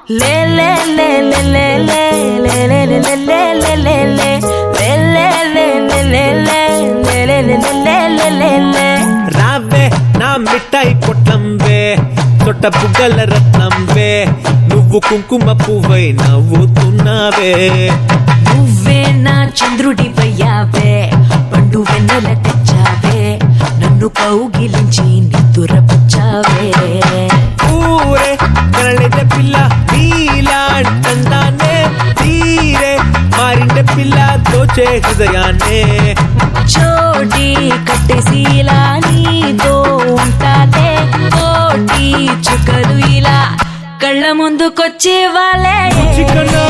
లే లే లే లే లే లే లే లే లే లే లే లే లే రావే నా మిఠాయి పొట్లంబే తొట్ట బుగ్గల రత్నంబే నువ్వు కుంకుమ పువ్వై నవ్వుతున్నావే నువ్వే నా చంద్రుడి వయ్యావే పండు వెన్నెల తెచ్చావే నన్ను కౌగిలించి నిద్దురపుచ్చావే ఊరే కనలేద పిల్ల నీలాంటందానే తీరే మారిండే పిల్ల దోచే హృదయాన్నే చోటి కట్టేసిలా నీతో ఉంటానే కోటి చుక్కలు ఇలా కళ్ళ ముందుకొచ్చే వాళ్ళే బుజ్జికన్నా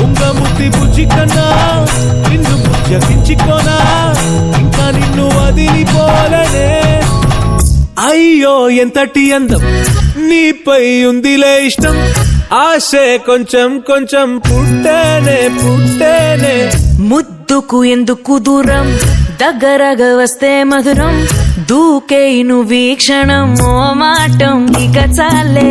ఉంగముత్తి బుజ్జికన్నా నిన్ను బుజ్జగించుకోనా ఇంకా నిన్ను వదిలిపోలనే అయ్యో ఎంతటి అందం నీపై ఉందిలే ఇష్టం ఆశే కొంచెం కొంచెం పుట్టేనే ముద్దుకు ఎందుకు దూరం దగ్గరగా వస్తే మధురం దూకే నువ్వు వీక్షణం ఓ మాటం ఇక చాలే